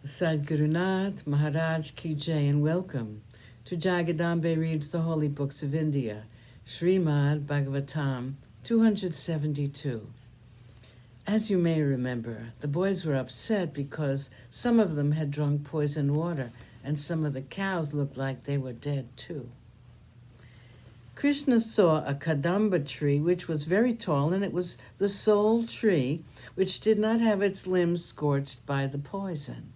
Sadgurunath Maharaj Ki Jai, and welcome to Jagadambe Reads the Holy Books of India, ShrimadBhagavatam272. As you may remember, the boys were upset because some of them had drunk poisoned water and some of the cows looked like they were dead too. Krishna saw a kadamba tree which was very tall, and it was the sole tree which did not have its limbs scorched by the poison.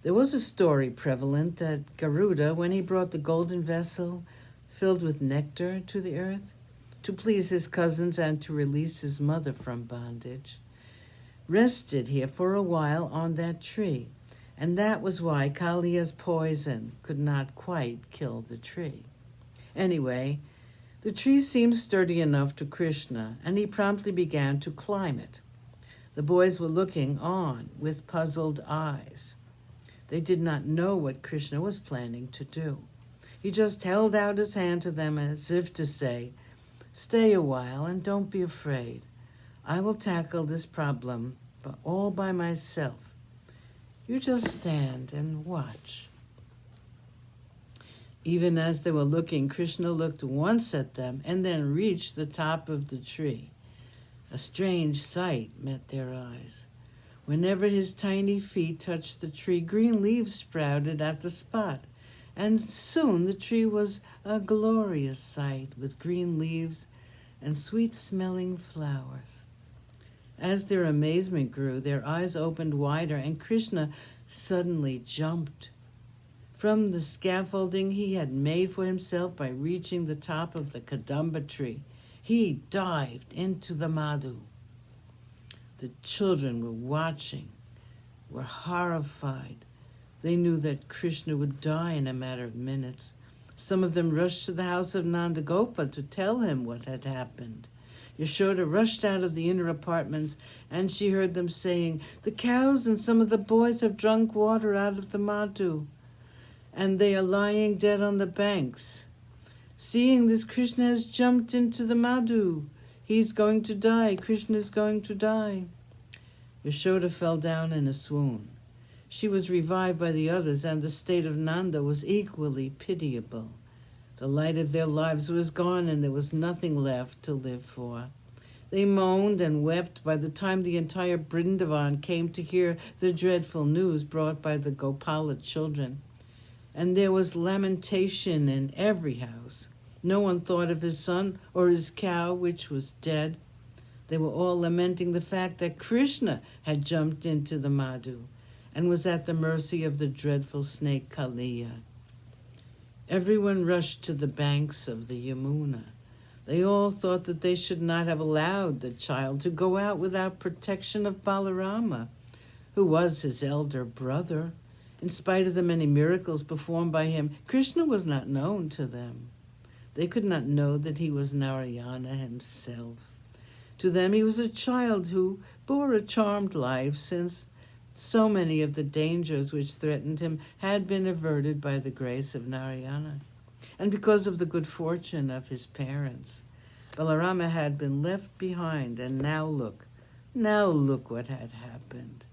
There was a story prevalent that Garuda, when he brought the golden vessel filled with nectar to the earth, to please his cousins and to release his mother from bondage, rested here for a while on that tree, and that was why Kaliya's poison could not quite kill the tree. Anyway, the tree seemed sturdy enough to Krishna, and he promptly began to climb it. The boys were looking on with puzzled eyes. They did not know what Krishna was planning to do. He just held out his hand to them as if to say, "Stay a while and don't be afraid. I will tackle this problem all by myself. You just stand and watch." Even as they were looking, Krishna looked once at them and then reached the top of the tree. A strange sight met their eyes. Whenever his tiny feet touched the tree, green leaves sprouted at the spot, and soon the tree was a glorious sight with green leaves and sweet-smelling flowers. As their amazement grew, their eyes opened wider, and Krishna suddenly jumped from the scaffolding he had made for himself by reaching the top of the kadamba tree. He dived into the madhu. The children were watching, were horrified. They knew that Krishna would die in a matter of minutes. Some of them rushed to the house of Nandagopa to tell him what had happened. Yashoda rushed out of the inner apartments, and she heard them saying, "The cows and some of the boys have drunk water out of the madhu, and they are lying dead on the banks. Seeing this, Krishna has jumped into the madhu. He's going to die. Krishna is going to die." Yashoda fell down in a swoon. She was revived by the others, and the state of Nanda was equally pitiable. The light of their lives was gone, and there was nothing left to live for. They moaned and wept by the time the entire Vrindavan came to hear the dreadful news brought by the Gopala children. And there was lamentation in every house. No one thought of his son or his cow, which was dead. They were all lamenting the fact that Krishna had jumped into the madhu and was at the mercy of the dreadful snake Kaliya. Everyone rushed to the banks of the Yamuna. They all thought that they should not have allowed the child to go out without protection of Balarama, who was his elder brother. In spite of the many miracles performed by him, Krishna was not known to them. They could not know that he was Narayana himself. To them, he was a child who bore a charmed life, since so many of the dangers which threatened him had been averted by the grace of Narayana, and because of the good fortune of his parents. Balarama had been left behind, and now look what had happened.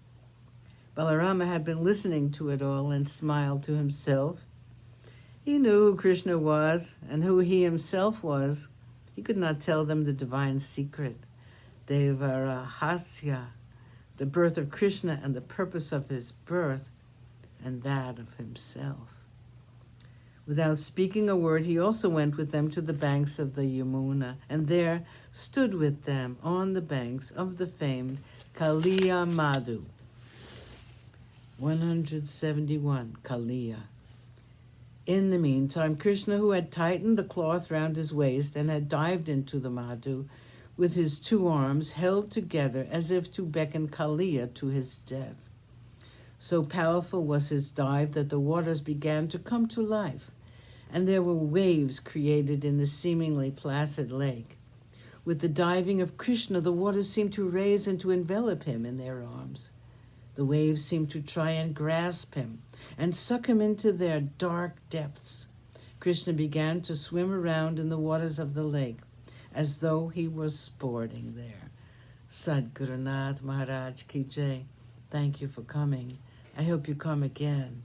Balarama had been listening to it all and smiled to himself. He knew who Krishna was and who he himself was. He could not tell them the divine secret, Devarahasya, the birth of Krishna and the purpose of his birth and that of himself. Without speaking a word, he also went with them to the banks of the Yamuna, and there stood with them on the banks of the famed Kaliya Madhu. 171, Kaliya. In the meantime, Krishna, who had tightened the cloth round his waist and had dived into the madhu, with his two arms held together as if to beckon Kaliya to his death. So powerful was his dive that the waters began to come to life, and there were waves created in the seemingly placid lake. With the diving of Krishna, the waters seemed to raise and to envelop him in their arms. The waves seemed to try and grasp him and suck him into their dark depths. Krishna began to swim around in the waters of the lake as though he was sporting there. Sadgurunath Maharaj Ki Jai. Thank you for coming, I hope you come again.